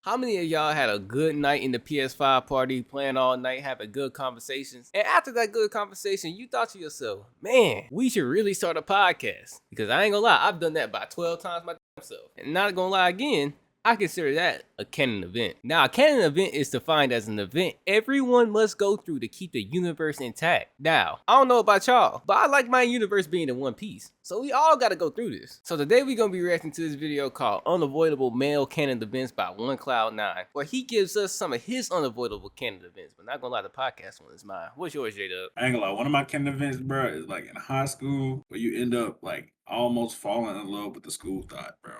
How many of y'all had a good night in the PS5 party, playing all night, having good conversations, and after that good conversation, you thought to yourself, man, we should really start a podcast? Because I ain't gonna lie, I've done that about 12 times myself. And not gonna lie again, I consider that a canon event. Now, a canon event is defined as an event everyone must go through to keep the universe intact. Now, I don't know about y'all, but I like my universe being in one piece. So we all gotta go through this. So today we're gonna be reacting to this video called Unavoidable Male Canon Events by OneCloud9, where he gives us some of his unavoidable canon events. But not gonna lie, the podcast one is mine. What's yours, J-Dub? I ain't gonna lie, one of my canon events, bro, is like in high school where you end up like almost falling in love with the school thought, bro.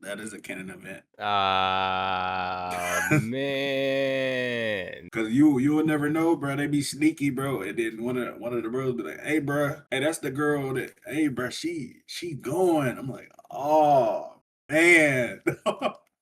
That is a canon event. Ah, man. Cause you will never know, bro. They be sneaky, bro. And then one of the bros be like, "Hey, bro, hey, that's the girl that, hey, bro, she going." I'm like, "Oh man,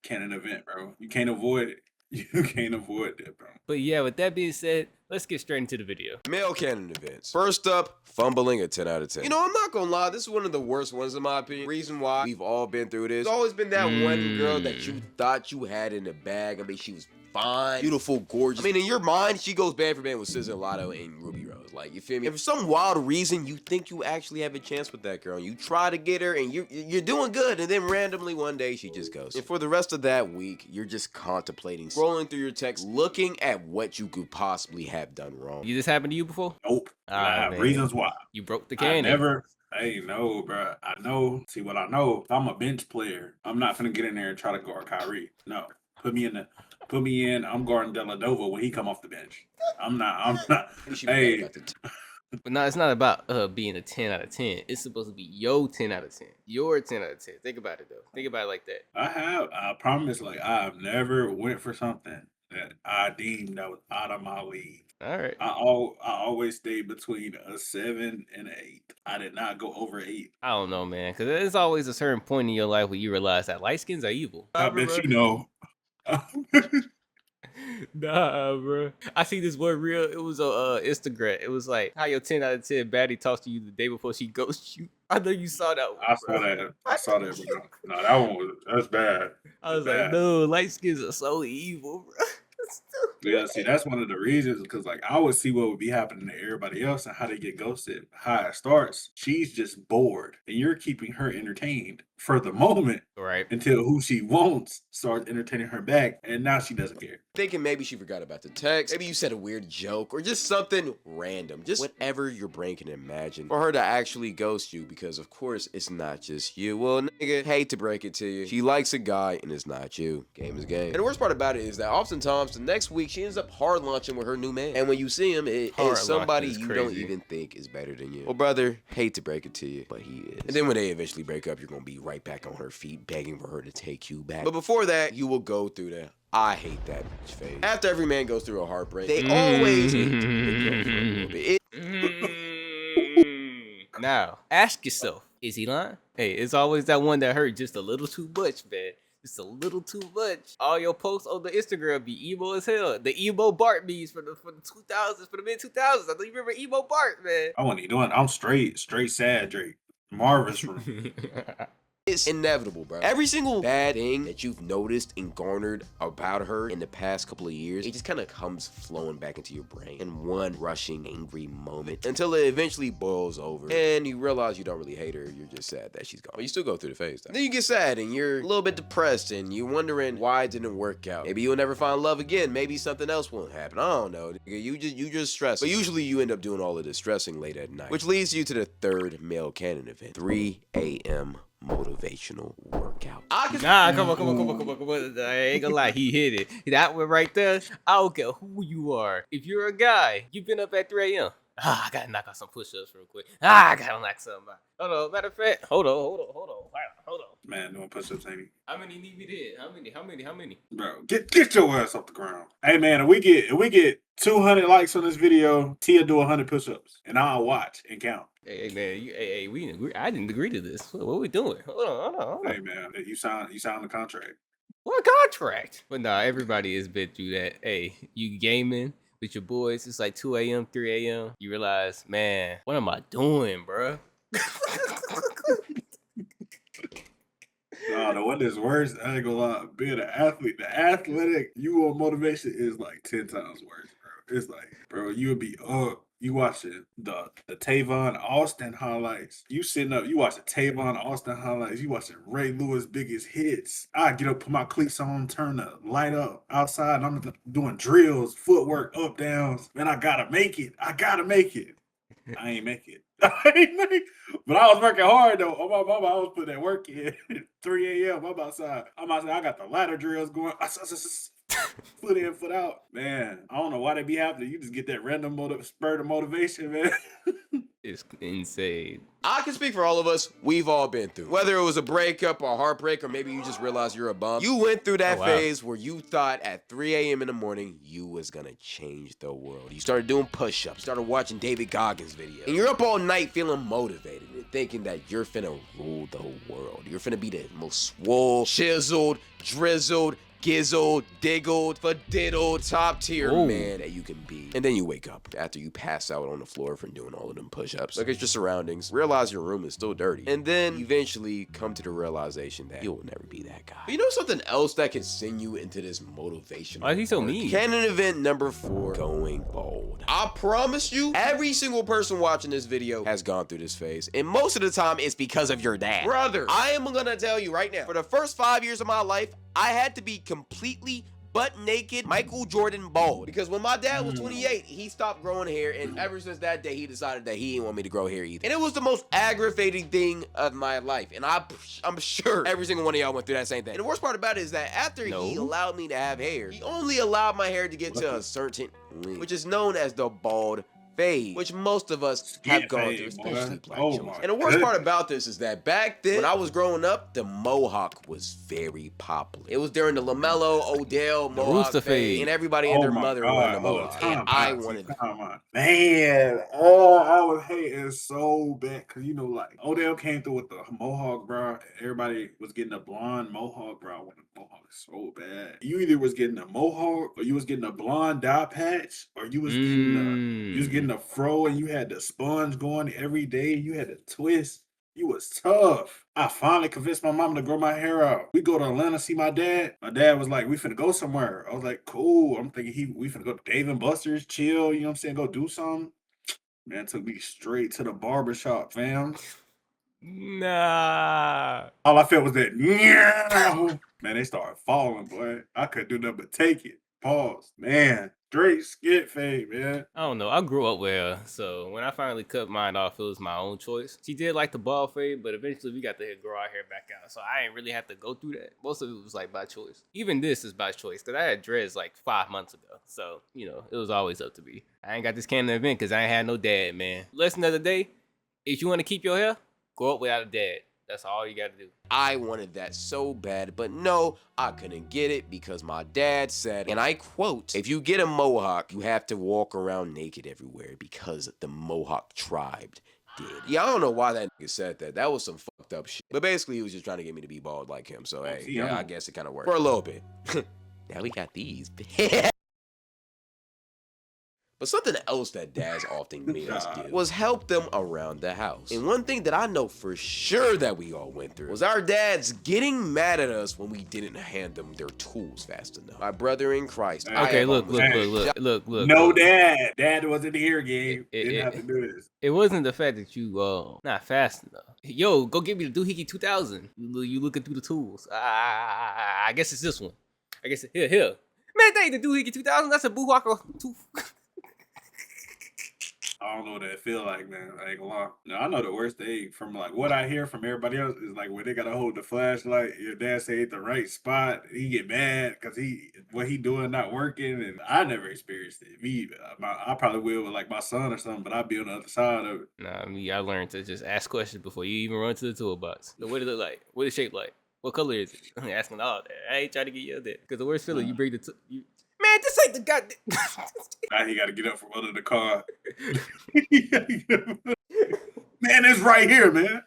canon event, bro. You can't avoid it. You can't avoid that, bro." But yeah, with that being said, let's get straight into the video. Male canon events. First up, fumbling a 10 out of 10. You know, I'm not gonna lie, this is one of the worst ones in my opinion. Reason why we've all been through this. There's always been that one girl that you thought you had in the bag. I mean, she was fine, beautiful, gorgeous. I mean, in your mind, she goes band for band with SZA, Lotto, and Ruby Rose. Like, you feel me? And for some wild reason, you think you actually have a chance with that girl. You try to get her, and you're doing good, and then randomly one day, she just goes. And for the rest of that week, you're just contemplating, scrolling through your text, looking at what you could possibly have done wrong. You this happened to you before? Nope. I have reasons why. You broke the canon. I never. Hey, no, bro. I know. See what I know. If I'm a bench player, I'm not gonna get in there and try to guard Kyrie. No, put me in. I'm guarding Deladova when he come off the bench. I'm not. Hey. But no, it's not about being a 10 out of 10. It's supposed to be your 10 out of 10. Your 10 out of 10. Think about it though. Think about it like that. I promise. Like I've never went for something that I deemed that was out of my league. All right. I always stayed between a 7 and an 8. I did not go over 8. I don't know, man, because there's always a certain point in your life where you realize that light skins are evil. I bet you know. Nah, bro. I see this one reel. It was on Instagram. It was like how your 10 out of 10 baddie talks to you the day before she ghosts you. I know you saw that one. I saw that, bro. No, that one that's bad. I was like, no, light skins are so evil, bro. Yeah, see, that's one of the reasons, because like I would see what would be happening to everybody else and how they get ghosted. How it starts, she's just bored, and you're keeping her entertained for the moment, right? Until who she wants starts entertaining her back, and now she doesn't care. Thinking maybe she forgot about the text, maybe you said a weird joke, or just something random, just whatever your brain can imagine for her to actually ghost you, because of course it's not just you. Well, nigga, hate to break it to you, she likes a guy and it's not you. Game is game. And the worst part about it is that oftentimes the next week she ends up hard launching with her new man, and when you see him, it is somebody you don't even think is better than you. Well, brother, hate to break it to you, but he is. And then when they eventually break up, you're gonna be right back on her feet begging for her to take you back. But before that, you will go through the I hate that bitch phase. After every man goes through a heartbreak, they always hate the girl for a little bit. Now, ask yourself, is he lying? Hey, it's always that one that hurt just a little too much, man. Just a little too much. All your posts on the Instagram be emo as hell. The emo Bart memes for the 2000s, for the mid 2000s. I don't you remember emo Bart, man. I wasn't doing. I'm straight sad Drake. Marvin's room. It's inevitable, bro. Every single bad thing that you've noticed and garnered about her in the past couple of years, it just kind of comes flowing back into your brain in one rushing, angry moment until it eventually boils over and you realize you don't really hate her. You're just sad that she's gone. But you still go through the phase, though. Then you get sad and you're a little bit depressed and you're wondering why it didn't work out. Maybe you'll never find love again. Maybe something else won't happen. I don't know. You just stress. But usually you end up doing all of this stressing late at night, which leads you to the third male canon event, 3 a.m. motivational workout. Nah, come on. I ain't gonna lie, he hit it. That one right there, I don't care who you are. If you're a guy, you've been up at 3 a.m. I gotta knock out some push-ups real quick. I gotta knock something out. Hold on, matter of fact, hold on. Man, doing push-ups, ain't he? How many need we did? How many? Bro, get your ass off the ground. Hey man, if we get 200 likes on this video, Tia do 100 push-ups, and I'll watch and count. Hey man, we didn't agree. I didn't agree to this. What are we doing? Hold on. Hey man, you signed the contract. What contract? But nah, everybody has been through that. Hey, you gaming with your boys, it's like 2 a.m., 3 a.m. You realize, man, what am I doing, bro? Oh, the one that's worse, I ain't gonna lie. Being an athlete, the athletic you want motivation is like 10 times worse, bro. It's like, bro, you would be up. You watching the Tavon Austin highlights. You sitting up, you watching Tavon Austin highlights. You watching Ray Lewis biggest hits. I get up, put my cleats on, turn the light up outside, and I'm doing drills, footwork, up downs. Man, I gotta make it. I gotta make it. I ain't make it. I ain't make. But I was working hard though. Oh my mama, I was putting that work in. 3 a.m. I'm outside. I got the ladder drills going. Foot in, foot out. Man, I don't know why they be happening. You just get that random spurt of motivation, man. It's insane. I can speak for all of us. We've all been through. Whether it was a breakup or a heartbreak, or maybe you just realized you're a bum. You went through that phase where you thought at 3 a.m. in the morning, you was gonna change the world. You started doing push-ups, started watching David Goggins videos. And you're up all night feeling motivated and thinking that you're finna rule the world. You're finna be the most swole, chiseled, drizzled, gizzled, diggled, fadiddled, top tier man that you can be. And then you wake up after you pass out on the floor from doing all of them push-ups. Look at your surroundings, realize your room is still dirty, and then eventually come to the realization that you'll never be that guy. But you know something else that can send you into this motivation? Why is he so mean? Canon event number 4, going bold. I promise you, every single person watching this video has gone through this phase, and most of the time it's because of your dad. Brother, I am gonna tell you right now, for the first 5 years of my life, I had to be completely butt naked Michael Jordan bald, because when my dad was 28, he stopped growing hair, and ever since that day he decided that he didn't want me to grow hair either. And it was the most aggravating thing of my life, and I'm sure every single one of y'all went through that same thing. And the worst part about it is that after he allowed me to have hair, he only allowed my hair to get to a certain length, which is known as the bald fade, which most of us have gone through, especially black children. And the worst part about this is that back then, when I was growing up, the mohawk was very popular. It was during the LaMelo, Odell, mohawk fade, and everybody and their mother wanted a mohawk, and I wanted that. Man, oh, I was hating so bad, because you know, like, Odell came through with the mohawk, bro. Everybody was getting a blonde mohawk, bro. I wanted a mohawk so bad. You either was getting a mohawk, or you was getting a blonde dye patch, or you was getting a fro, and you had the sponge going every day. You had to twist. You was tough. I finally convinced my mom to grow my hair out. We go to Atlanta, see my dad. My dad was like, we finna go somewhere. I was like, cool. I'm thinking we finna go to Dave and Buster's, chill, you know what I'm saying? Go do something. Man, took me straight to the barbershop, fam. Nah. All I felt was that, yeah. Man, they started falling, boy. I couldn't do nothing but take it. Pause. Man, straight skit fade, man. I don't know. I grew up with her, so when I finally cut mine off, it was my own choice. She did like the bald fade, but eventually we got to grow our hair back out, so I ain't really have to go through that. Most of it was like by choice. Even this is by choice, because I had dreads like 5 months ago, so, you know, it was always up to me. I ain't got this Canon event because I ain't had no dad, man. Lesson of the day, if you want to keep your hair, grow up without a dad. That's all you gotta do. I wanted that so bad, but no, I couldn't get it because my dad said, and I quote, if you get a mohawk, you have to walk around naked everywhere because the Mohawk tribe did. Yeah, I don't know why that nigga said that. That was some fucked up shit. But basically, he was just trying to get me to be bald like him. So, hey, yeah, I guess it kind of worked. For a little bit. Now we got these. But something else that dads often made us do was help them around the house. And one thing that I know for sure that we all went through was our dads getting mad at us when we didn't hand them their tools fast enough. My brother in Christ. Okay, look. No dad. Dad wasn't here, Gabe. Didn't have to do this. It wasn't the fact that you not fast enough. Yo, go get me the Doohickey 2000. You looking through the tools. I guess it's this one. I guess here. Man, that ain't the Doohickey 2000. That's a Boohawker 2. I don't know what that feel like, man. I ain't gonna lie. No, I know the worst thing from like what I hear from everybody else is like when they gotta hold the flashlight. Your dad say it's the right spot. He get mad because what he doing not working, and I never experienced it. Me, I probably will with like my son or something, but I'll be on the other side of it. Nah, I learned to just ask questions before you even run to the toolbox. So what does it look like? What is it shaped like? What color is it? I'm asking all that. I ain't trying to get yelled at because the worst feeling you bring Man, this ain't the goddamn. Now he got to get up from under the car. Man, it's right here, man.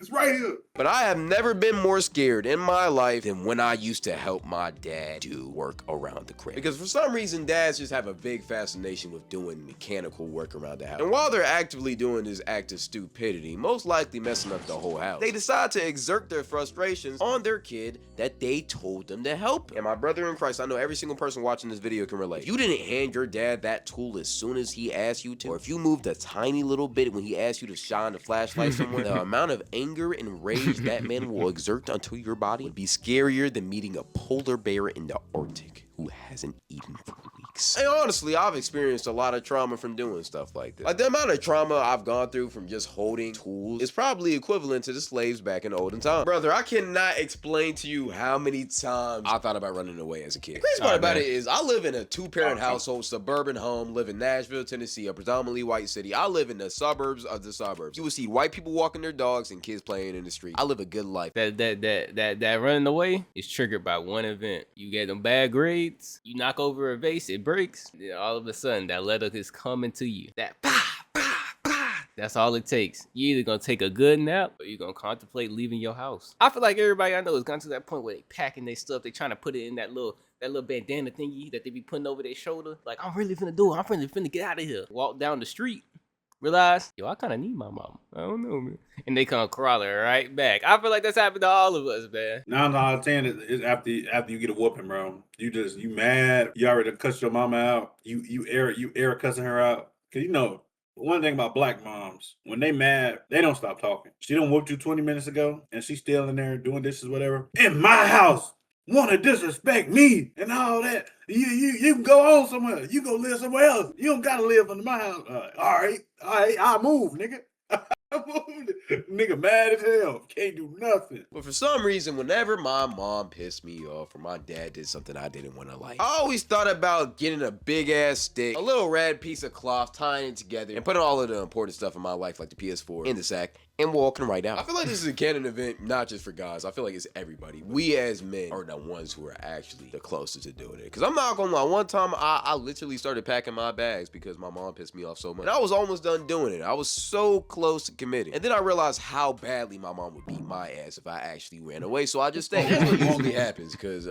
It's right here. But I have never been more scared in my life than when I used to help my dad do work around the crib. Because for some reason, dads just have a big fascination with doing mechanical work around the house. And while they're actively doing this act of stupidity, most likely messing up the whole house, they decide to exert their frustrations on their kid that they told them to help. And my brother in Christ, I know every single person watching this video can relate. If you didn't hand your dad that tool as soon as he asked you to, or if you moved a tiny little bit when he asked you to shine the flashlight somewhere, the amount of anger and rage that man will exert onto your body would be scarier than meeting a polar bear in the Arctic who hasn't eaten for weeks. And honestly, I've experienced a lot of trauma from doing stuff like this. Like, the amount of trauma I've gone through from just holding tools is probably equivalent to the slaves back in the olden times. Brother, I cannot explain to you how many times I thought about running away as a kid. The crazy part about it is I live in a two-parent household, suburban home, live in Nashville, Tennessee, a predominantly white city. I live in the suburbs of the suburbs. You will see white people walking their dogs and kids playing in the street. I live a good life. That running away is triggered by one event. You get them bad grades, you knock over a vase, it breaks, then all of a sudden that letter is coming to you. That bah, bah, bah. That's all it takes. You either gonna take a good nap or you're gonna contemplate leaving your house. I feel like everybody I know has gotten to that point where they packing their stuff, they trying to put it in that little bandana thingy that they be putting over their shoulder. Like, I'm really finna do it. I'm finna get out of here. Walk down the street. Realize, yo, I kind of need my mom. I don't know, man. And they come crawling right back. I feel like that's happened to all of us, man. No, I'm saying it's after you get a whooping, bro. You mad. You already cussed your mama out. You air cussing her out. Cause one thing about black moms, when they mad, they don't stop talking. She done whooped you 20 minutes ago, and she's still in there doing dishes, whatever. In my house, want to disrespect me and all that. You can go on somewhere. You go live somewhere else. You don't gotta live under my house. All right, I'll move, nigga. Nigga mad as hell. Can't do nothing. But for some reason, whenever my mom pissed me off or my dad did something I didn't want to like, I always thought about getting a big ass stick, a little red piece of cloth, tying it together, and putting all of the important stuff in my life, like the PS4, in the sack, and walking right out. I feel like this is a Canon event, not just for guys. I feel like it's everybody. We as men are the ones who are actually the closest to doing it. Because I'm not gonna lie, one time I literally started packing my bags because my mom pissed me off so much. And I was almost done doing it. I was so close to committing. And then I realized how badly my mom would beat my ass if I actually ran away. So I just stayed. That's what usually happens, because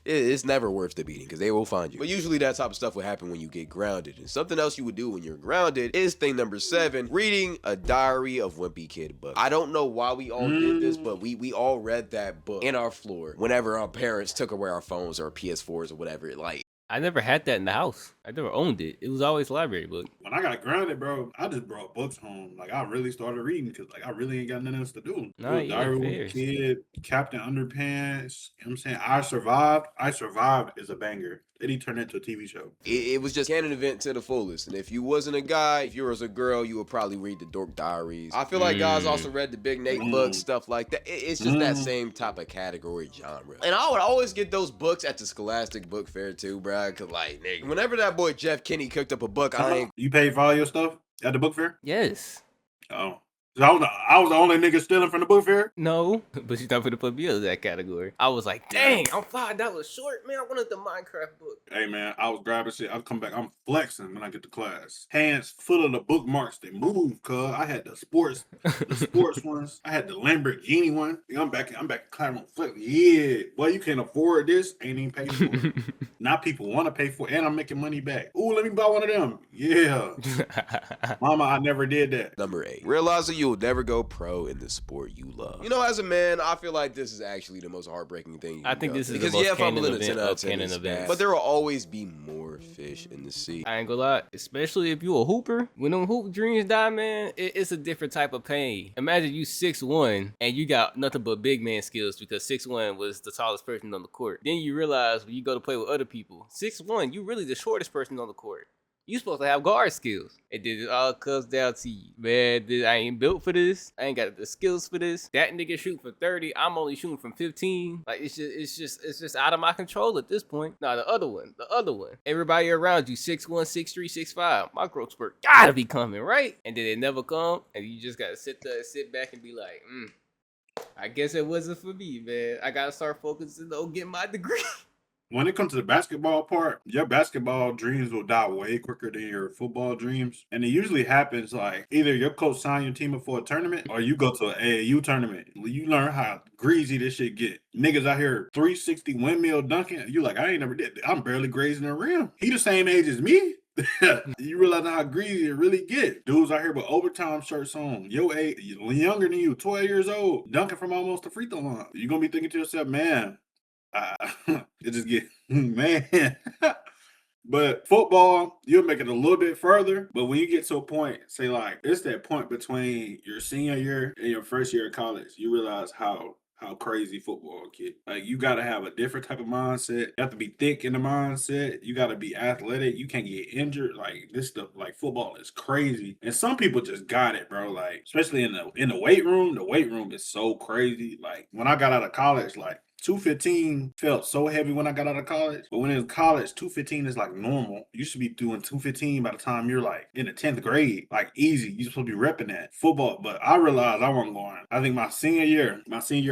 it's never worth the beating, because they will find you. But usually that type of stuff will happen when you get grounded. And something else you would do when you're grounded is thing number 7, reading a Diary of Wimpy Kid book. I don't know why we all did this, but we all read that book in our floor whenever our parents took away our phones or our PS4s or whatever. Like, I never had that in the house. I never owned it. It was always a library book. When I got grounded, bro, I just brought books home. Like, I really started reading because, I really ain't got nothing else to do. Nah, yeah, Diary of a Kid, Captain Underpants. You know what I'm saying? I Survived. I Survived is a banger. Then he turned into a TV show. It was just Canon event to the fullest. And if you wasn't a guy, if you was a girl, you would probably read the Dork Diaries. I feel like guys also read the Big Nate books, stuff like that. It's just that same type of category genre. And I would always get those books at the Scholastic Book Fair too, bro. Cause like, nigga, whenever that boy Jeff Kinney cooked up a book, I ain't. You paid for all your stuff at the book fair? Yes. Oh. I was the only nigga stealing from the book fair? No, but you're not gonna put me in that category. I was like, dang, I'm $5 short, man. I wanted the Minecraft book. Hey, man, I was grabbing shit. I'll come back. I'm flexing when I get to class. Hands full of the bookmarks. They move, cuz. I had the sports ones. I had the Lamborghini one. I'm back in class. Flex. Yeah. Well, you can't afford this. Ain't even pay for it. Now people want to pay for it, and I'm making money back. Ooh, let me buy one of them. Yeah. Mama, I never did that. Number 8, realize that you'll never go pro in the sport you love. You know, as a man, I feel like this is actually the most heartbreaking thing. I think this is because the most fumble in Canon event. but there will always be more fish in the sea. I ain't gonna lie, especially if you a hooper. When them hoop dreams die, man, it's a different type of pain. Imagine you 6'1" and you got nothing but big man skills because 6'1" was the tallest person on the court. Then you realize when you go to play with other people, 6'1", you really the shortest person on the court. You supposed to have guard skills. And then it all comes down to you. Man, I ain't built for this. I ain't got the skills for this. That nigga shooting from 30. I'm only shooting from 15. Like, it's just out of my control at this point. Nah, the other one. Everybody around you, 6'1", 6'3", 6'5". My growth spurt gotta be coming, right? And then it never come. And you just gotta sit back and be like, I guess it wasn't for me, man. I gotta start focusing on getting my degree. when it comes to the basketball part, your basketball dreams will die way quicker than your football dreams. And it usually happens like either your coach sign your team up for a tournament or you go to an AAU tournament. You learn how greasy this shit get. Niggas out here 360 windmill dunking. You like, I ain't never did. I'm barely grazing the rim. He the same age as me. You realize how greasy it really get. Dudes out here with overtime shirts on. Your age, younger than you, 12 years old, dunking from almost the free throw line. You're gonna be thinking to yourself, man, it just get man. But football, you'll make it a little bit further. But when you get to a point, say like it's that point between your senior year and your first year of college, you realize how crazy football get. Like you gotta have a different type of mindset. You have to be thick in the mindset. You gotta be athletic. You can't get injured. Like this stuff, like football is crazy. And some people just got it, bro. Like, especially in the weight room. The weight room is so crazy. Like when I got out of college, like 215 felt so heavy when I got out of college, but when in college, 215 is like normal. You should be doing 215 by the time you're like in the 10th grade, like easy. You're supposed to be repping that football. But I realized I wasn't going. I think my senior year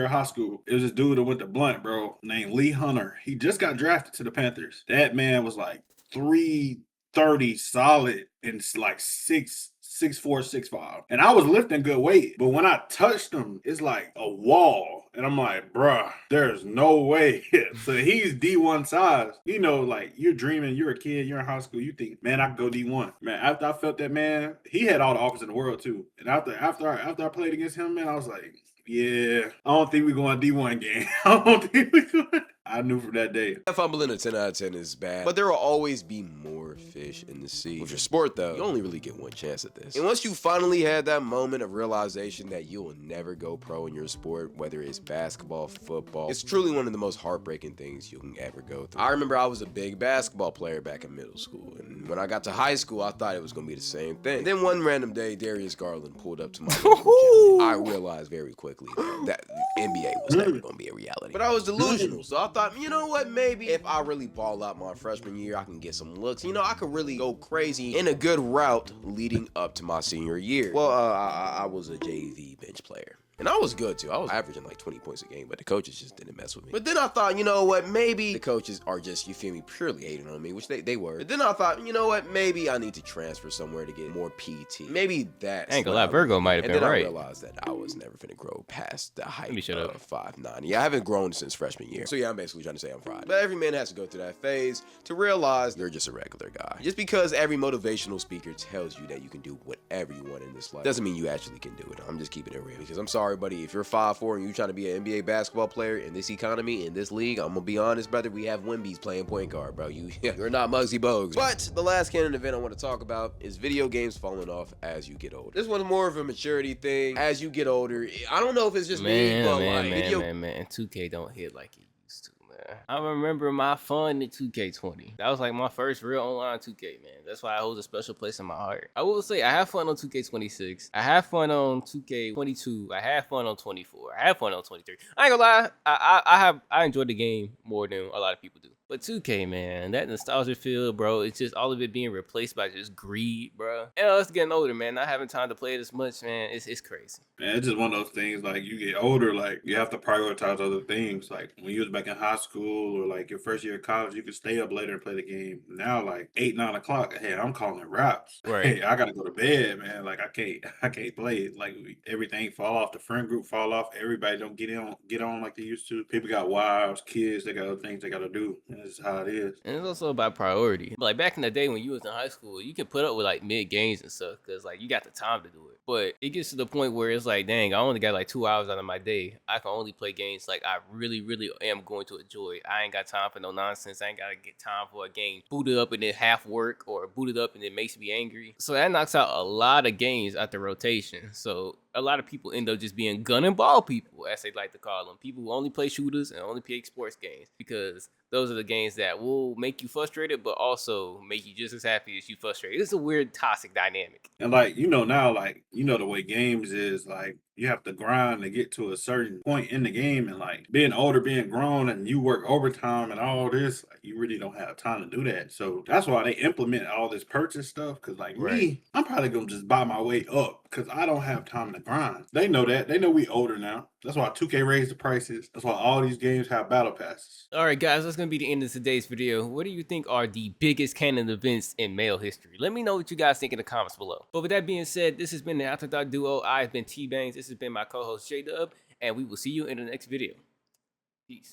of high school, it was this dude that went to Blunt, bro, named Lee Hunter. He just got drafted to the Panthers. That man was like 330 solid and like 6'4", 6'5". And I was lifting good weight, but when I touched him, it's like a wall. And I'm like, bruh, there's no way. So he's D1 size. You know, like you're dreaming, you're a kid, you're in high school, you think, man, I can go D1. Man, after I felt that, man, he had all the offers in the world too. And after I played against him, man, I was like, yeah, I don't think we're going D1 game. I don't think we're going. I knew from that day. Fumbling a 10 out of 10 is bad, but there will always be more fish in the sea. With your sport, though, you only really get one chance at this. And once you finally had that moment of realization that you will never go pro in your sport, whether it's basketball, football, it's truly one of the most heartbreaking things you can ever go through. I remember I was a big basketball player back in middle school, and when I got to high school, I thought it was going to be the same thing. And then one random day, Darius Garland pulled up to my local gym. I realized very quickly that NBA was never going to be a reality. But I was delusional, so I thought, you know what, maybe if I really ball out my freshman year, I can get some looks. You know, I could really go crazy in a good route leading up to my senior year. Well, I was a JV bench player. And I was good too. I was averaging like 20 points a game, but the coaches just didn't mess with me. But then I thought, you know what, maybe the coaches are just, you feel me, purely hating on me, which they were. But then I thought, you know what, maybe I need to transfer somewhere to get more PT. Maybe that's... Ain't gonna lie, Virgo might have been right. And then I realized that I was never finna grow past the height of 5'9". Yeah, I haven't grown since freshman year. So yeah, I'm basically trying to say I'm fried. But every man has to go through that phase to realize they're just a regular guy. Just because every motivational speaker tells you that you can do whatever you want in this life doesn't mean you actually can do it. I'm just keeping it real. Because I'm sorry, buddy, if you're 5'4" and you trying to be an NBA basketball player in this economy, in this league, I'm gonna be honest, brother, we have Wimbies playing point guard, bro. You're not Muggsy Bogues. But the last Canon event I want to talk about is video games falling off as you get older. This one's more of a maturity thing. As you get older, I don't know if it's just me, but man, 2K don't hit like it used to. I remember my fun in 2K20. That was like my first real online 2K, man. That's why it holds a special place in my heart. I will say I have fun on 2K26. I have fun on 2K22. I have fun on 24. I have fun on 23. I ain't gonna lie, I enjoyed the game more than a lot of people do. But 2K, man, that nostalgia feel, bro, it's just all of it being replaced by just greed, bro. And us getting older, man, not having time to play it as much, man, it's crazy. Man, it's just one of those things, like, you get older, like, you have to prioritize other things. Like, when you was back in high school or, like, your first year of college, you could stay up later and play the game. Now, like, 8, 9 o'clock, hey, I'm calling it wraps. Right. Hey, I gotta go to bed, man. Like, I can't play. Like, everything fall off. The friend group fall off. Everybody don't get on like they used to. People got wives, kids, they got other things they gotta do. And this is how it is. And it's also about priority. Like back in the day when you was in high school, you can put up with like mid games and stuff because like you got the time to do it. But it gets to the point where it's like, dang, I only got like 2 hours out of my day. I can only play games like I really, really am going to enjoy. I ain't got time for no nonsense. I ain't got to get time for a game booted up and then half work or booted up and it makes me angry. So that knocks out a lot of games out the rotation. So a lot of people end up just being gun and ball people, as they like to call them. People who only play shooters and only play sports games because those are the games that will make you frustrated, but also make you just as happy as you frustrated. It's a weird toxic dynamic. And like, you know, now, like, you know, the way games is, like, you have to grind to get to a certain point in the game. And like being older, being grown, and you work overtime and all this, like, you really don't have time to do that. So that's why they implement all this purchase stuff. Cause like me, I'm probably gonna just buy my way up because I don't have time to grind. They know that. They know we older now. That's why 2K raised the prices. That's why all these games have battle passes. Alright guys, that's going to be the end of today's video. What do you think are the biggest canon events in male history? Let me know what you guys think in the comments below. But with that being said, this has been the Afterthought Duo. I've been T-Bangs. This has been my co-host J-Dub. And we will see you in the next video. Peace.